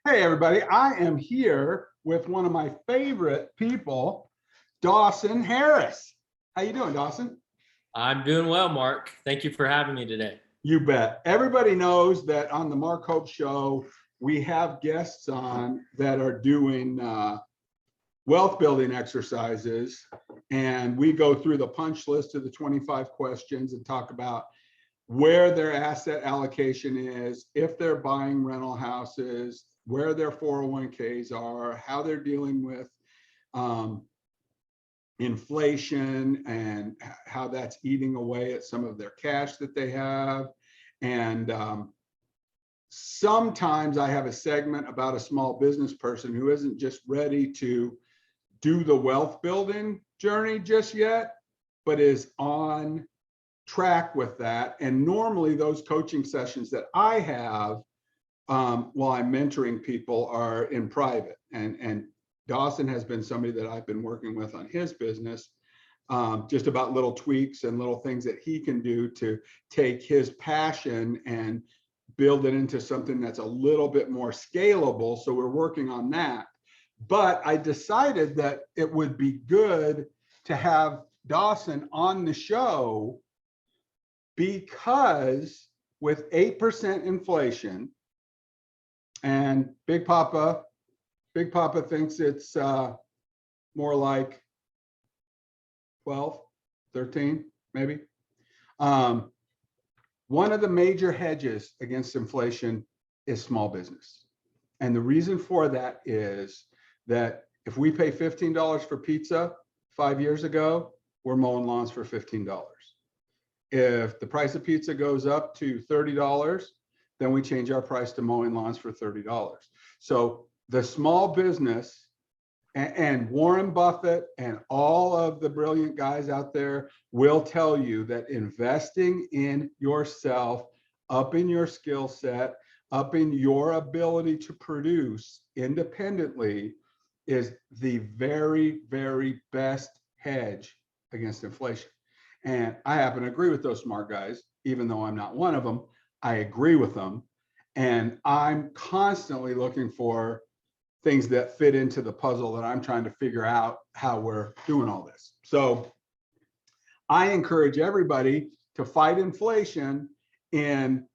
Hey, everybody. I am here with one of my favorite people, Dawson Harris. How you doing, Dawson? I'm doing well, Mark. Thank you for having me today. You bet. Everybody knows that on the Mark Hope Show, we have guests on that are doing wealth building exercises. And we go through the punch list of the 25 questions and talk about where their asset allocation is, if they're buying rental houses, where their 401ks are, how they're dealing with inflation and how that's eating away at some of their cash that they have. And sometimes I have a segment about a small business person who isn't just ready to do the wealth building journey just yet, but is on track with that. And normally those coaching sessions that I have while I'm mentoring people are in private. And Dawson has been somebody that I've been working with on his business, just about little tweaks and little things that he can do to take his passion and build it into something that's a little bit more scalable. So we're working on that. But I decided that it would be good to have Dawson on the show because with 8% inflation, and Big Papa thinks it's more like 12, 13, maybe. One of the major hedges against inflation is small business. And the reason for that is that if we pay $15 for pizza 5 years ago, we're mowing lawns for $15. If the price of pizza goes up to $30, then we change our price to mowing lawns for $30. So the small business and Warren Buffett and all of the brilliant guys out there will tell you that investing in yourself, up in your skill set, up in your ability to produce independently is the very, very best hedge against inflation. And I happen to agree with those smart guys, even though I'm not one of them. I agree with them. And I'm constantly looking for things that fit into the puzzle that I'm trying to figure out how we're doing all this. So I encourage everybody to fight inflation in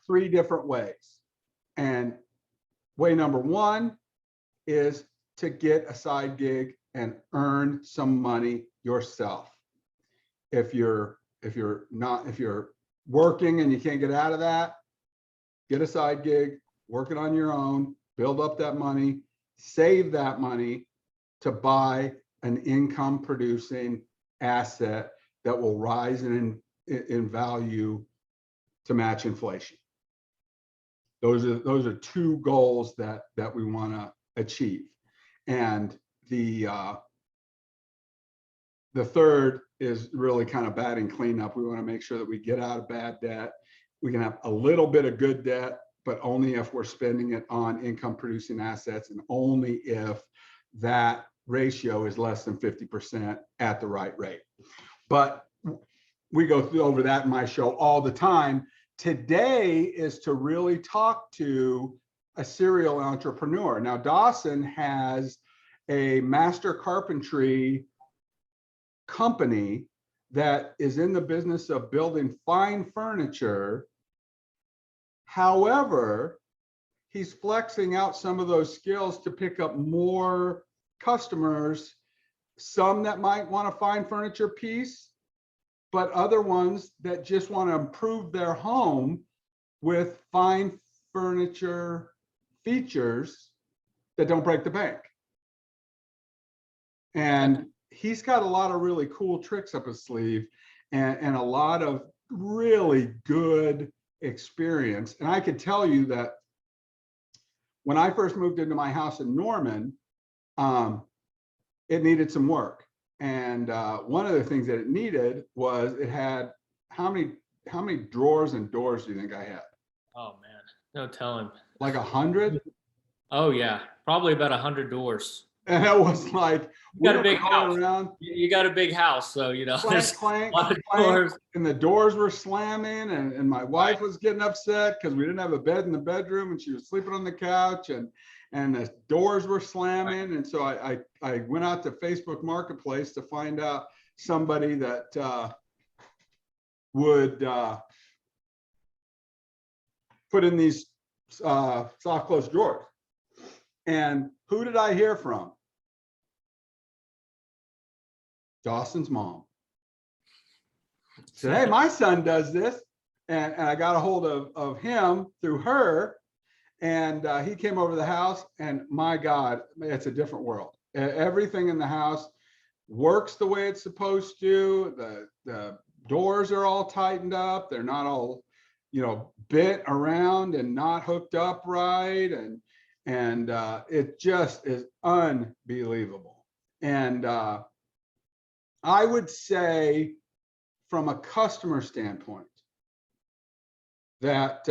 3 different ways. And way number 1 is to get a side gig and earn some money yourself. If you're working and you can't get out of that, get a side gig, work it on your own, build up that money, save that money to buy an income producing asset that will rise in value to match inflation. Those are 2 goals that we want to achieve. And the third is really kind of batting cleanup. We want to make sure that we get out of bad debt. We can have a little bit of good debt, but only if we're spending it on income producing assets and only if that ratio is less than 50% at the right rate. But we go over that in my show all the time. Today is to really talk to a serial entrepreneur. Now, Dawson has a master carpentry company that is in the business of building fine furniture. However, he's flexing out some of those skills to pick up more customers, some that might want a fine furniture piece, but other ones that just want to improve their home with fine furniture features that don't break the bank. And he's got a lot of really cool tricks up his sleeve and a lot of really good experience. And I could tell you that when I first moved into my house in Norman, it needed some work. And one of the things that it needed was it had, how many drawers and doors do you think I had? Oh man, no telling. Like 100? Oh yeah, probably about 100 doors. And it was like, You we got a were big going house. around, You got a big house, so there's clank, clank, a lot of clank, doors. and the doors were slamming, and my wife was getting upset because we didn't have a bed in the bedroom, and she was sleeping on the couch, and the doors were slamming. And so I went out to Facebook Marketplace to find out somebody that would put in these soft close drawers. And who did I hear from? Dawson's mom. Said, hey, my son does this. And I got a hold of him through her. And he came over to the house, and my God, it's a different world. Everything in the house works the way it's supposed to. The doors are all tightened up. They're not all, bent around and not hooked up right. And it just is unbelievable. And I would say, from a customer standpoint, that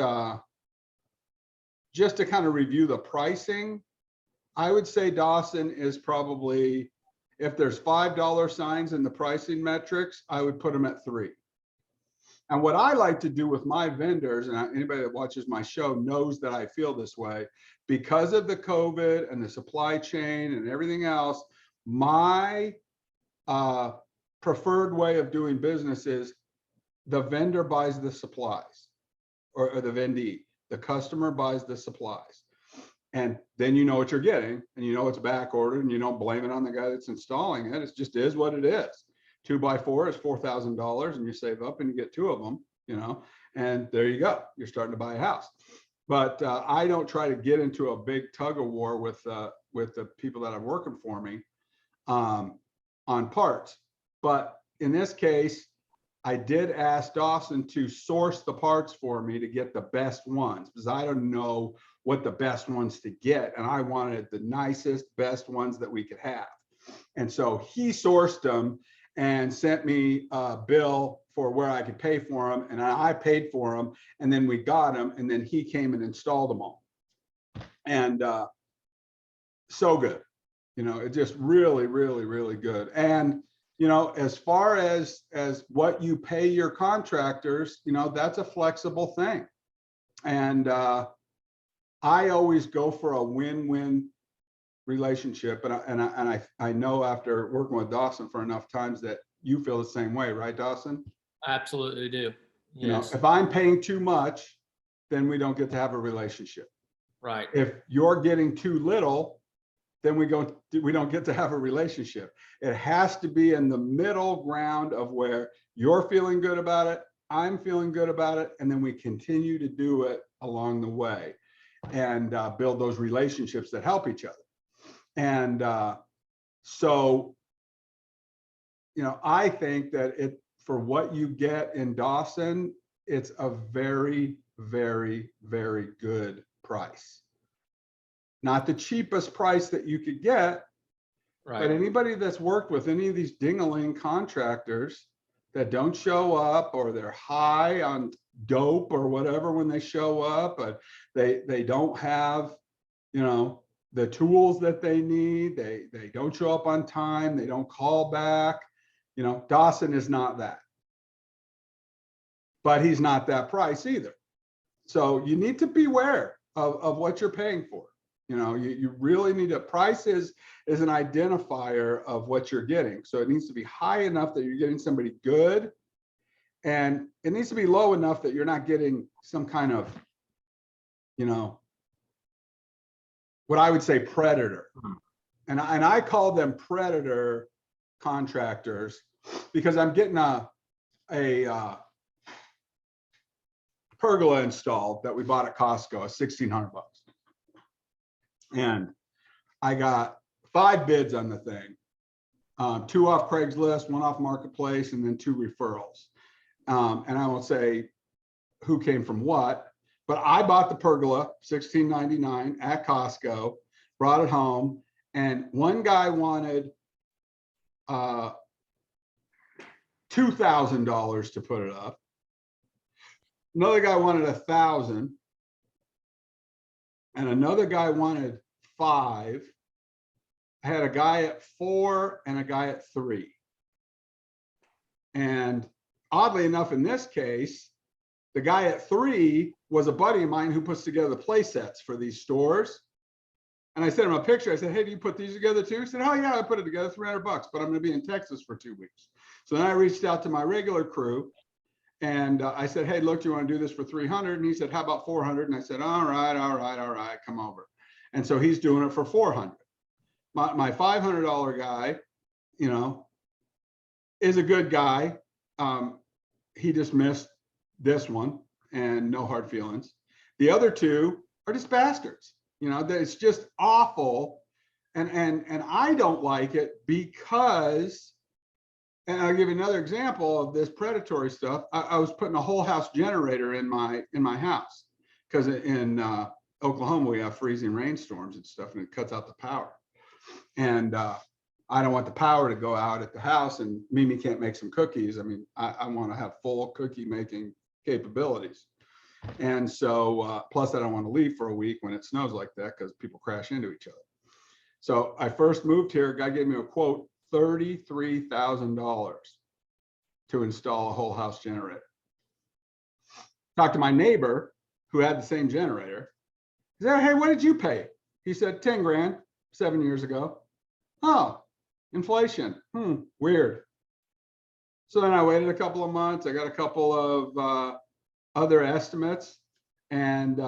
just to kind of review the pricing, I would say Dawson is probably, if there's $5 signs in the pricing metrics, I would put them at 3. And what I like to do with my vendors, and anybody that watches my show knows that I feel this way, because of the COVID and the supply chain and everything else, my preferred way of doing business is the vendor buys the supplies, or the vendee. The customer buys the supplies. And then you know what you're getting, and you know it's back ordered, and you don't blame it on the guy that's installing it. It just is what it is. 2x4 is $4,000, and you save up and you get 2 of them, and there you go. You're starting to buy a house. But I don't try to get into a big tug of war with the people that are working for me on parts. But in this case, I did ask Dawson to source the parts for me to get the best ones, because I don't know what the best ones to get. And I wanted the nicest, best ones that we could have. And so he sourced them and sent me a bill for where I could pay for them. And I paid for them. And then we got them. And then he came and installed them all. And so good. It just really, really, really good. And as far as what you pay your contractors, that's a flexible thing. And I always go for a win-win relationship. And I know after working with Dawson for enough times that you feel the same way, right, Dawson? I absolutely do. Yes. If I'm paying too much, then we don't get to have a relationship. Right. If you're getting too little, then we don't get to have a relationship. It has to be in the middle ground of where you're feeling good about it, I'm feeling good about it, and then we continue to do it along the way and build those relationships that help each other. And so, I think that for what you get in Dawson, it's a very, very, very good price. Not the cheapest price that you could get, right? But anybody that's worked with any of these ding-a-ling contractors that don't show up, or they're high on dope or whatever when they show up, but they don't have, the tools that they need, they don't show up on time, they don't call back. Dawson is not that. But he's not that price either. So you need to beware of what you're paying for. You really need a price is an identifier of what you're getting. So it needs to be high enough that you're getting somebody good, and it needs to be low enough that you're not getting some kind of, what I would say predator. And I call them predator contractors because I'm getting a pergola installed that we bought at Costco, $1,600. And I got 5 bids on the thing, 2 off Craigslist, 1 off Marketplace, and then 2 referrals. And I won't say who came from what, but I bought the pergola, $16.99 at Costco, brought it home, and one guy wanted $2,000 to put it up. Another guy wanted $1,000, and another guy wanted $5,000, I had a guy at 4 and a guy at 3. And oddly enough, in this case, the guy at 3 was a buddy of mine who puts together the play sets for these stores. And I sent him a picture. I said, hey, do you put these together too? He said, oh yeah, I put it together, $300, but I'm going to be in Texas for 2 weeks. So then I reached out to my regular crew and I said, hey, look, do you want to do this for 300? And he said, how about 400? And I said, all right, come over. And so he's doing it for 400. My $500 guy, you know, is a good guy. He just missed this one and no hard feelings. The other 2 are just bastards. You know, it's just awful. And I don't like it because, and I'll give you another example of this predatory stuff. I was putting a whole house generator in my house because in Oklahoma, we have freezing rainstorms and stuff, and it cuts out the power. And I don't want the power to go out at the house and Mimi can't make some cookies. I mean, I want to have full cookie making capabilities. And so, plus I don't want to leave for a week when it snows like that because people crash into each other. So I first moved here, a guy gave me a quote, $33,000 to install a whole house generator. Talked to my neighbor who had the same generator. He said, hey, what did you pay? He said, 10 grand, 7 years ago. Oh, inflation, weird. So then I waited a couple of months. I got a couple of other estimates. And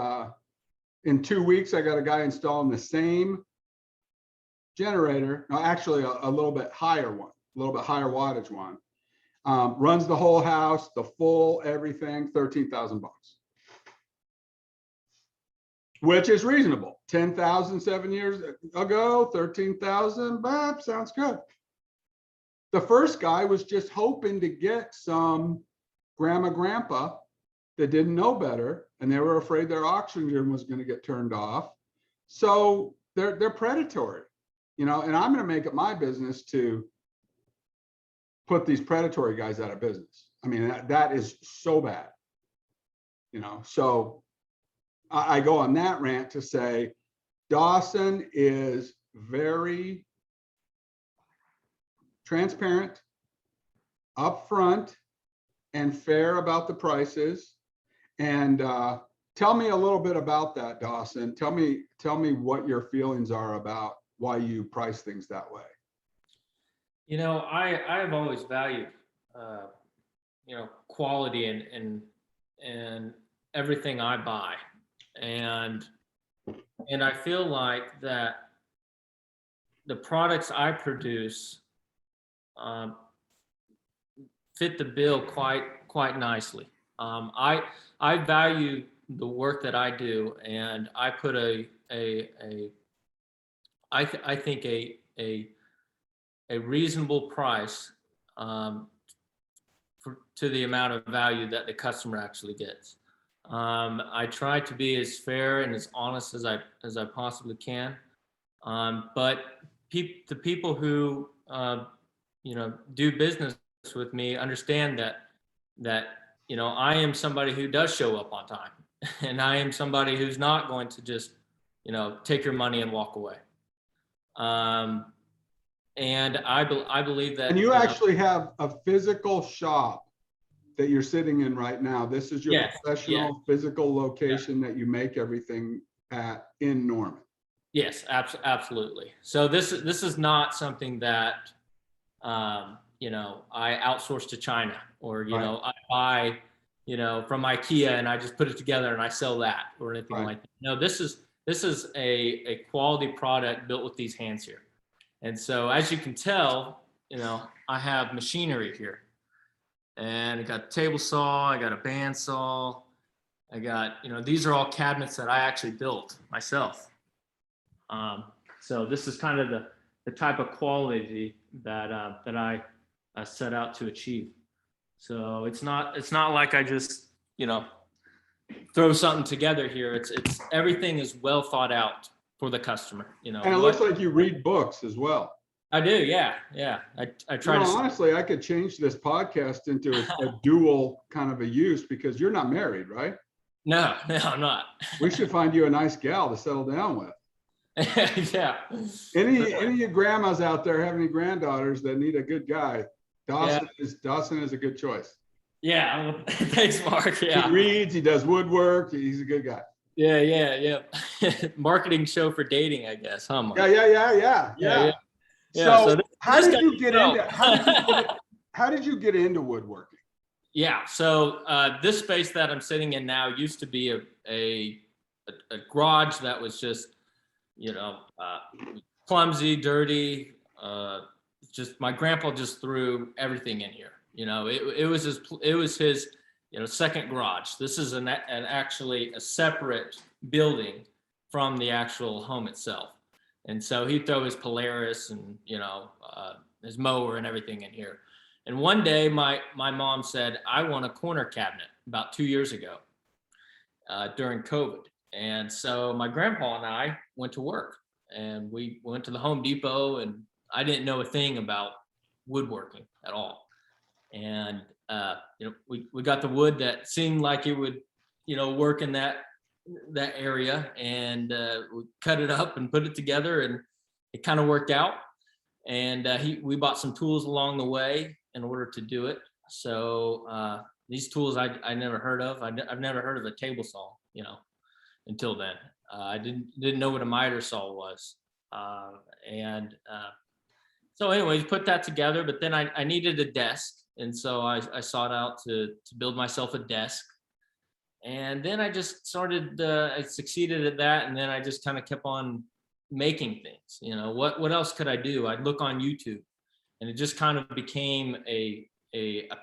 in 2 weeks, I got a guy installing the same generator. No, actually a little bit higher one, a little bit higher wattage one. Runs the whole house, the full everything, 13,000 bucks. Which is reasonable. 10,000 7 years ago, 13,000, but sounds good. The first guy was just hoping to get some grandpa that didn't know better, and they were afraid their oxygen was going to get turned off. So they're predatory, you know, and I'm going to make it my business to put these predatory guys out of business. I mean, that is so bad, you know. So I go on that rant to say Dawson is very transparent, upfront, and fair about the prices. And tell me a little bit about that, Dawson. Tell me what your feelings are about why you price things that way. You know, I've always valued, you know, quality and everything I buy. And I feel like that the products I produce fit the bill quite nicely. I value the work that I do, and I put I think a reasonable price to the amount of value that the customer actually gets. I try to be as fair and as honest as I possibly can. But the people who you know, do business with me understand that you know, I am somebody who does show up on time, and I am somebody who's not going to just, you know, take your money and walk away. And I believe that. And you actually have a physical shop that you're sitting in right now. This is your professional physical location that you make everything at in Norman. Yes, absolutely. So this is not something that you know, I outsource to China, or you know, I buy, you know, from IKEA and I just put it together and I sell that or anything like that. No, this is a quality product built with these hands here. And so as you can tell, you know, I have machinery here. And I got a table saw, I got a band saw, I got, you know, these are all cabinets that I actually built myself. So this is kind of the type of quality that I set out to achieve. So it's not like I just, you know, throw something together here. It's everything is well thought out for the customer, you know. And it looks like you read books as well. I do, yeah. I try to. Honestly, I could change this podcast into a dual kind of a use, because you're not married, right? No, I'm not. We should find you a nice gal to settle down with. Yeah. Any of you grandmas out there have any granddaughters that need a good guy? Dawson is a good choice. Yeah. Well, thanks, Mark. He Yeah. reads, he does woodwork, he's a good guy. Yeah. Marketing show for dating, I guess, huh, Mark? Yeah. Yeah. So So how this did guy, you get into how did you get into woodworking? yeah. So this space that I'm sitting in now used to be a garage that was just, you know, clumsy, dirty. Just my grandpa just threw everything in here. You know, it was his second garage. This is an actually a separate building from the actual home itself. And so he'd throw his Polaris and his mower and everything in here. And one day my mom said, I want a corner cabinet, about 2 years ago, during COVID. And so my grandpa and I went to work, and we went to the Home Depot, and I didn't know a thing about woodworking at all. And we got the wood that seemed like it would work in that area, and we cut it up and put it together, and it kind of worked out. And we bought some tools along the way in order to do it. So these tools I never heard of. I've never heard of a table saw, until then. I didn't know what a miter saw was. So anyways, put that together, but then I needed a desk. And so I sought out to build myself a desk. And then I just started, I succeeded at that. And then I just kind of kept on making things. What else could I do? I'd look on YouTube, and it just kind of became a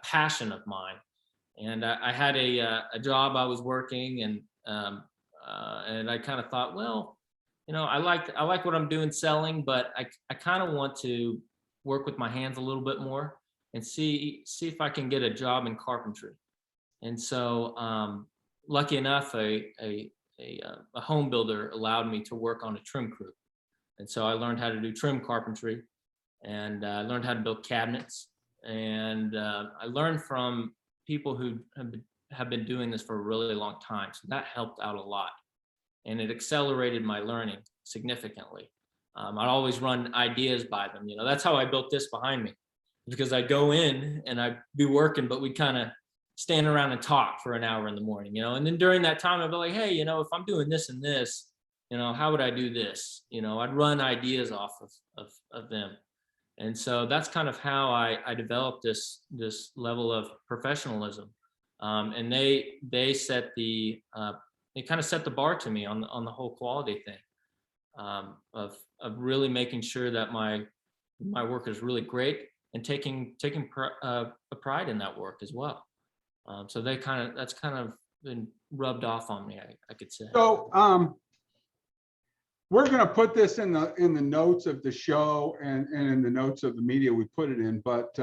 passion of mine. And I had a job I was working, and I kind of thought, well, I like what I'm doing selling, but I kind of want to work with my hands a little bit more and see if I can get a job in carpentry. And so lucky enough, a home builder allowed me to work on a trim crew. And so I learned how to do trim carpentry, and I learned how to build cabinets. And I learned from people who have been doing this for a really long time. So that helped out a lot. And it accelerated my learning significantly. I'd always run ideas by them. That's how I built this behind me, because I'd go in and I'd be working, but we'd kind of stand around and talk for an hour in the morning, and then during that time I'd be like, hey, if I'm doing this and this, how would I do this? I'd run ideas off of them. And so that's kind of how I developed this level of professionalism. And they set they kind of set the bar to me on the whole quality thing, of really making sure that my work is really great, and taking a pride in that work as well. So that's kind of been rubbed off on me, I could say. So we're going to put this in the notes of the show and in the notes of the media we put it in. But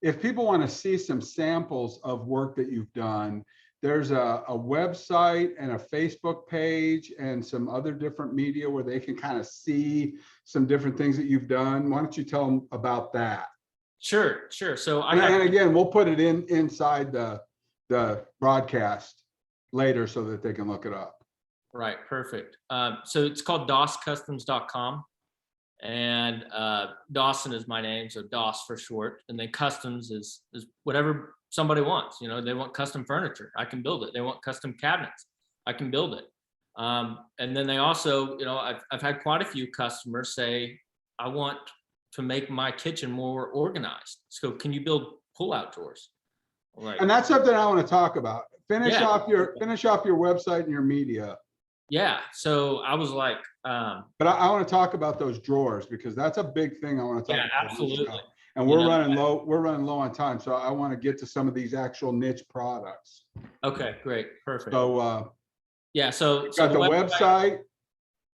if people want to see some samples of work that you've done, there's a website and a Facebook page and some other different media where they can kind of see some different things that you've done. Why don't you tell them about that? Sure. So and again, we'll put it inside the broadcast later so that they can look it up. Right. Perfect. So it's called DawsCustoms.com, and Dawson is my name, so Daws for short, and then customs is whatever somebody wants. They want custom furniture, I can build it. They want custom cabinets, I can build it. And then they also, I've had quite a few customers say, I want to make my kitchen more organized. So can you build pull-out drawers? Right. And that's something I want to talk about. Finish off your website and your media. Yeah. So I was like, but I want to talk about those drawers, because that's a big thing I want to talk about. Yeah, absolutely. And we're running low on time. So I want to get to some of these actual niche products. Okay, great. Perfect. So yeah, so got the website.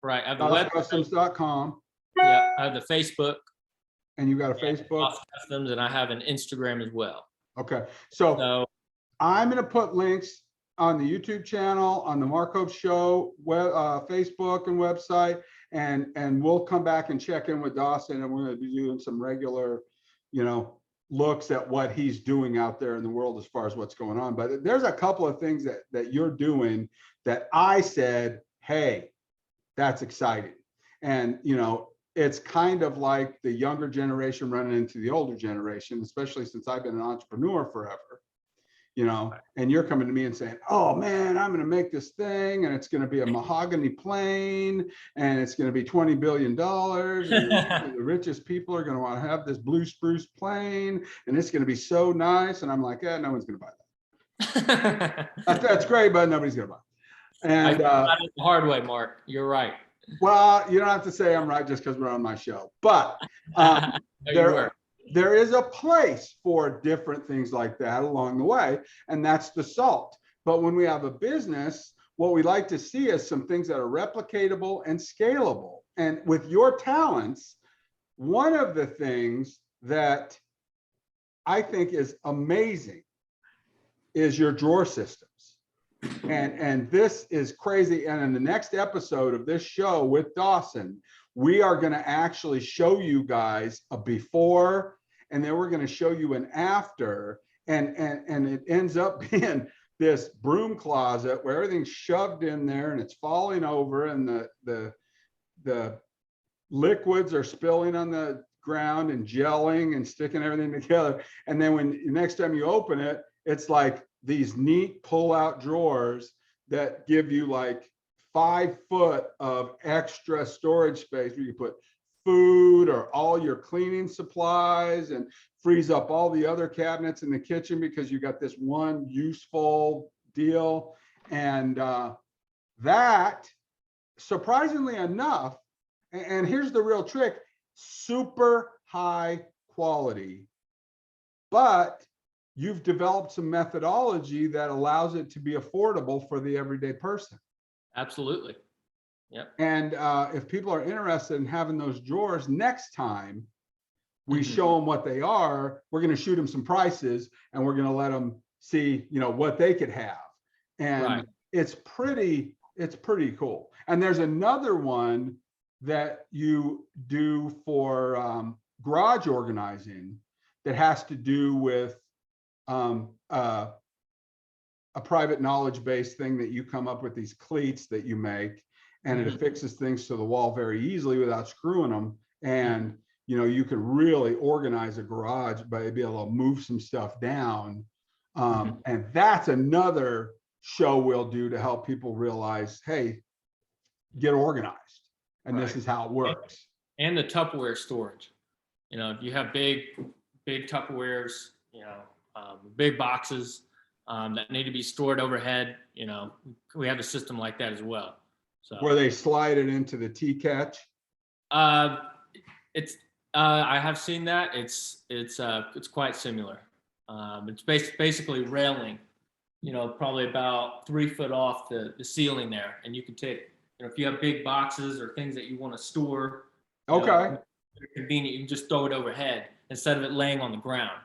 Right. I have the website. Customs.com. Yeah, I have the Facebook. And you got a Facebook? Customs, and I have an Instagram as well. Okay. So I'm going to put links on the YouTube channel, on the Mark Hope Show Facebook and website, and we'll come back and check in with Dawson, and we're going to be doing some regular, looks at what he's doing out there in the world as far as what's going on. But there's a couple of things that you're doing that I said, hey, that's exciting. And, you know, it's kind of like the younger generation running into the older generation, especially since I've been an entrepreneur forever, you know, and you're coming to me and saying, oh man, I'm going to make this thing and it's going to be a mahogany plane and it's going to be $20 billion. And the richest people are going to want to have this blue spruce plane and it's going to be so nice. And I'm like, yeah, no one's going to buy that. That's great, but nobody's going to buy it. And I got it the hard way, Mark. You're right. well, you don't have to say I'm right just because we're on my show, but No, there is a place for different things like that along the way, and that's the salt. But when we have a business, what we like to see is some things that are replicatable and scalable. And with your talents, one of the things that I think is amazing is your drawer systems. And this is crazy. And in the next episode of this show with Dawson, we are going to actually show you guys a before, and then we're going to show you an after. And it ends up being this broom closet where everything's shoved in there and it's falling over and the liquids are spilling on the ground and gelling and sticking everything together. And then when next time you open it, it's like these neat pull-out drawers that give you like 5 foot of extra storage space where you put food or all your cleaning supplies and frees up all the other cabinets in the kitchen because you got this one useful deal. And that, surprisingly enough, and here's the real trick, super high quality, but you've developed some methodology that allows it to be affordable for the everyday person. Absolutely. Yep. And if people are interested in having those drawers, next time we show them what they are, we're going to shoot them some prices and we're going to let them see, you know, what they could have. And it's pretty cool. And there's another one that you do for garage organizing that has to do with a private knowledge-based thing that you come up with, these cleats that you make, and it affixes things to the wall very easily without screwing them. And you know, you can really organize a garage by being able to move some stuff down. And that's another show we'll do to help people realize, hey, get organized. And this is how it works. And the Tupperware storage. You know, if you have big Tupperwares, you know, big boxes that need to be stored overhead, you know, we have a system like that as well. So where they slide it into the tea catch. It's I have seen that. It's quite similar. It's basically railing, you know, probably about 3 foot off the ceiling there, and you can take, you know, if you have big boxes or things that you want to store, okay, convenient, you can just throw it overhead instead of it laying on the ground.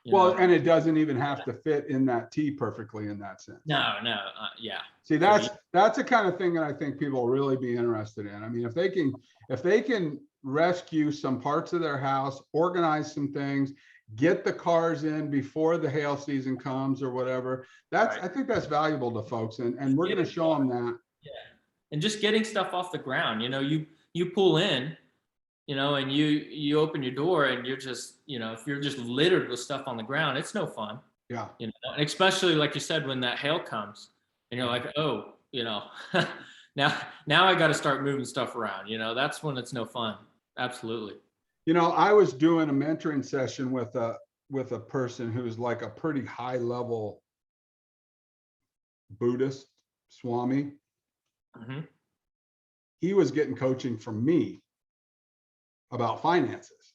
Well, and it doesn't even have to fit in that tea perfectly in that sense. No, yeah. See, that's the kind of thing that I think people will really be interested in. I mean, if they can rescue some parts of their house, organize some things, get the cars in before the hail season comes or whatever, I think that's valuable to folks, and we're going to show them that. Yeah, and just getting stuff off the ground. You know, you pull in, you know, and you open your door and you're just, you know, if you're just littered with stuff on the ground, it's no fun. Yeah. You know, and especially like you said, when that hail comes and you're like, oh, you know, now I got to start moving stuff around, you know, that's when it's no fun. Absolutely. You know, I was doing a mentoring session with a person who's like a pretty high level Buddhist Swami. He was getting coaching from me about finances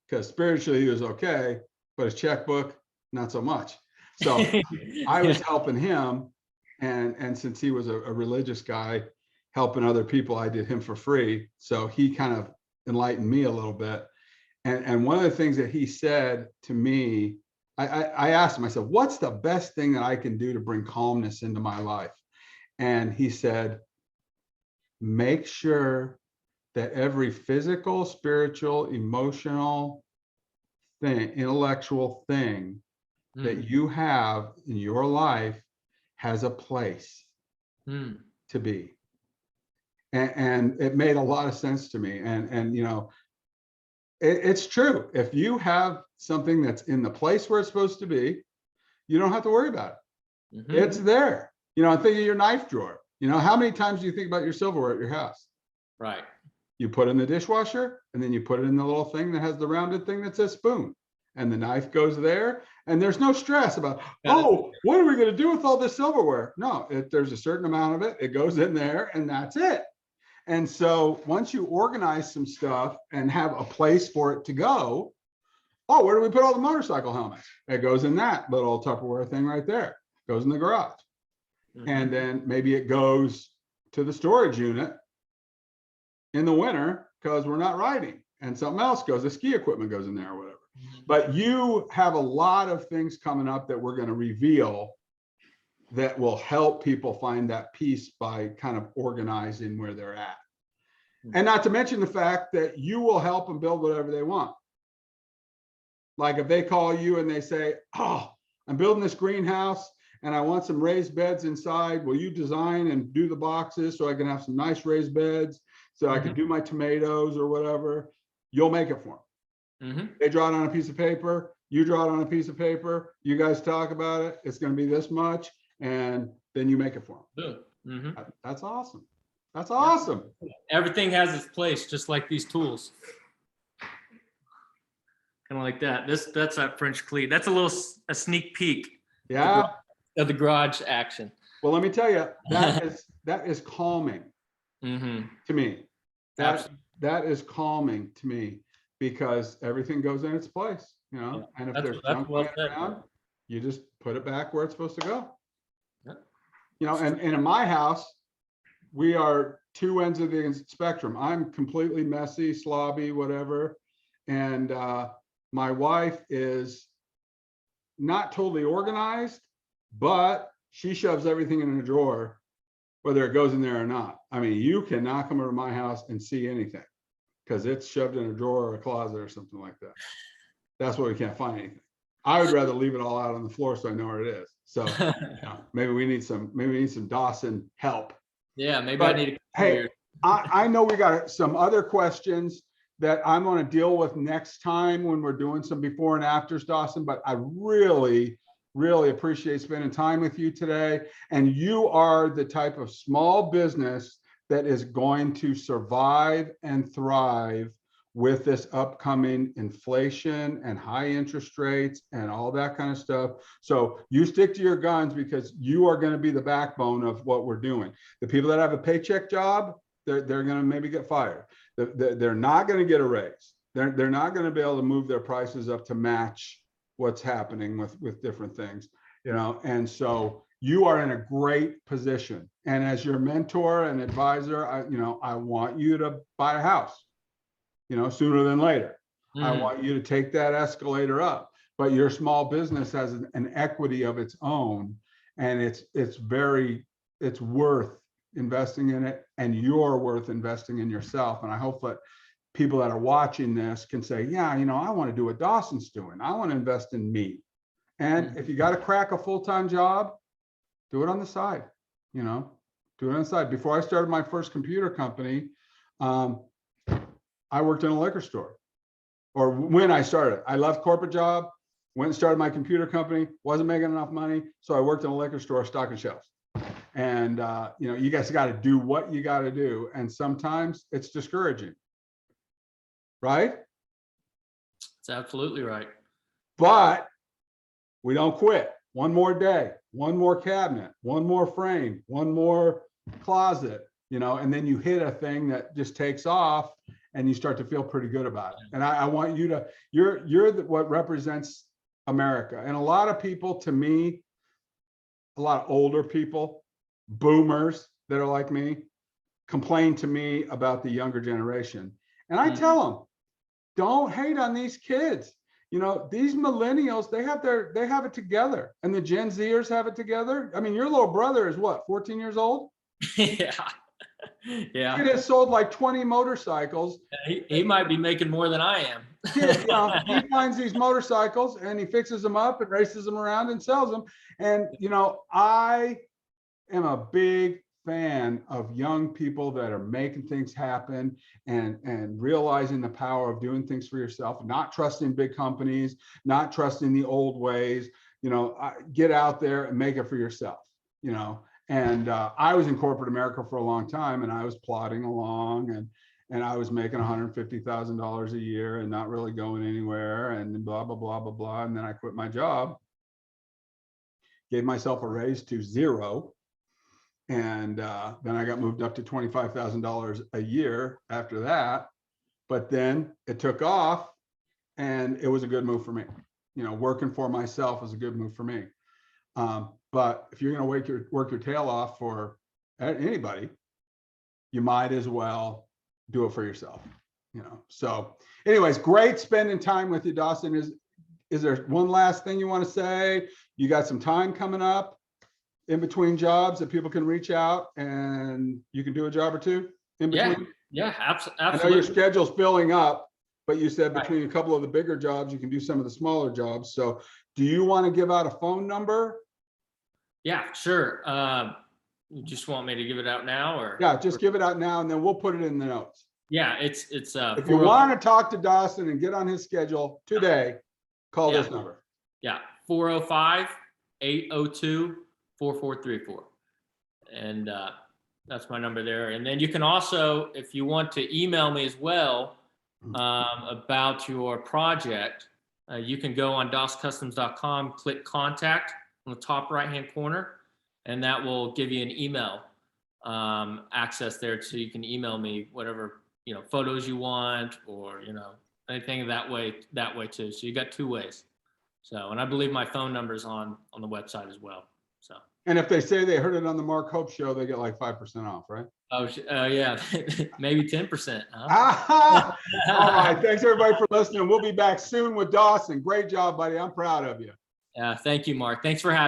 because spiritually he was okay, but his checkbook, not so much. So I was helping him. And since he was a religious guy helping other people, I did him for free. So he kind of enlightened me a little bit. And one of the things that he said to me, I asked him, I said, what's the best thing that I can do to bring calmness into my life? And he said, make sure that every physical, spiritual, emotional thing, intellectual thing that you have in your life has a place to be. and it made a lot of sense to me. And you know, it's true. If you have something that's in the place where it's supposed to be, you don't have to worry about it. Mhm. It's there. You know, think of your knife drawer. You know, how many times do you think about your silverware at your house? Right. You put it in the dishwasher, and then you put it in the little thing that has the rounded thing that says spoon, and the knife goes there, and there's no stress about, oh, what are we going to do with all this silverware? No, there's a certain amount of it. It goes in there, and that's it. And so once you organize some stuff and have a place for it to go, oh, where do we put all the motorcycle helmets? It goes in that little Tupperware thing right there. It goes in the garage. Mhm. And then maybe it goes to the storage unit in the winter because we're not riding, and something else goes, the ski equipment goes in there or whatever. Mhm. But you have a lot of things coming up that we're going to reveal that will help people find that peace by kind of organizing where they're at. And not to mention the fact that you will help them build whatever they want. Like if they call you and they say, oh, I'm building this greenhouse and I want some raised beds inside. Will you design and do the boxes so I can have some nice raised beds so I can do my tomatoes or whatever? You'll make it for them. Mhm. They draw it on a piece of paper. You draw it on a piece of paper. You guys talk about it. It's going to be this much. And then you make it for them. Boom. Mhm. That's awesome. That's awesome. Everything has its place, just like these tools. Kind of like that. That's that French cleat. That's a sneak peek Yeah. of the garage action. Well, let me tell you, that is calming Mhm. to me. That Absolutely. is calming to me because everything goes in its place, you know. Yeah. And if That's there's well junk said. laying around, you just put it back where it's supposed to go. Yeah. You know, and in my house, we are two ends of the spectrum. I'm completely messy, slobby, whatever. And my wife is not totally organized, but she shoves everything in a drawer, whether it goes in there or not. I mean, you cannot come over to my house and see anything because it's shoved in a drawer or a closet or something like that. That's why we can't find anything. I would rather leave it all out on the floor so I know where it is. So you know, maybe we need some Dawson help. Yeah, maybe But I need to. hey, I know we got some other questions that I'm going to deal with next time when we're doing some before and afters, Dawson, but I really, really appreciate spending time with you today. And you are the type of small business that is going to survive and thrive with this upcoming inflation and high interest rates and all that kind of stuff. So you stick to your guns because you are going to be the backbone of what we're doing. The people that have a paycheck job, they're going to maybe get fired. They're not going to get a raise. They're not going to be able to move their prices up to match what's happening with different things, you know. And so you are in a great position. And as your mentor and advisor, I want you to buy a house, you know, sooner than later. I want you to take that escalator up. But your small business has an equity of its own, and it's worth investing in it, and you're worth investing in yourself. And I hope that people that are watching this can say, yeah, you know, I want to do what Dawson's doing. I want to invest in me. And if you got to crack a full-time job, do it on the side, you know, do it on the side. Before I started my first computer company, I worked in a liquor store. Or when I started, I left corporate job, went and started my computer company, wasn't making enough money. So I worked in a liquor store stocking shelves. And, you know, you guys got to do what you got to do. And sometimes it's discouraging, right? It's absolutely right. But we don't quit. One more day, one more cabinet, one more frame, one more closet, you know, and then you hit a thing that just takes off and you start to feel pretty good about it. And I want you to, you're what represents America. And a lot of people, to me, a lot of older people, boomers that are like me, complain to me about the younger generation. And I tell them, don't hate on these kids. You know, these millennials, they have it together, and the Gen Zers have it together. I mean, your little brother is what, 14 years old? Yeah. Yeah. He has sold like 20 motorcycles. He might be making more than I am. You know, he finds these motorcycles and he fixes them up and races them around and sells them. And, you know, I am a big fan of young people that are making things happen and realizing the power of doing things for yourself, not trusting big companies, not trusting the old ways. Get out there and make it for yourself. And I was in corporate America for a long time, and I was plodding along, and I was making $150,000 a year and not really going anywhere, and blah, blah, blah, blah, blah. And then I quit my job, gave myself a raise to 0. And then I got moved up to $25,000 a year after that. But then it took off, and it was a good move for me. Working for myself was a good move for me. But if you're going to work your tail off for anybody, you might as well do it for yourself. So anyways, great spending time with you, Dawson. Is there one last thing you want to say? You got some time coming up in between jobs that people can reach out and you can do a job or two in between? Yeah, absolutely. I know your schedule's filling up, but you said between a couple of the bigger jobs, you can do some of the smaller jobs. So do you want to give out a phone number? Yeah, sure. You just want me to give it out now, or? Yeah, just give it out now, and then we'll put it in the notes. Yeah, it's if you want to talk to Dawson and get on his schedule today, call this number. Yeah, 405-802-4434. And that's my number there. And then you can also, if you want to email me as well about your project, you can go on dawsoncustoms.com, click contact on the top right-hand corner, and that will give you an email access there, so you can email me whatever, photos you want, or, anything that way too. So you got 2 ways. So, and I believe my phone number is on the website as well. So. And if they say they heard it on the Mark Hope show, they get like 5% off, right? Oh, yeah, maybe 10%. Huh? All right. Thanks everybody for listening. We'll be back soon with Dawson. Great job, buddy. I'm proud of you. Yeah. Thank you, Mark. Thanks for having me.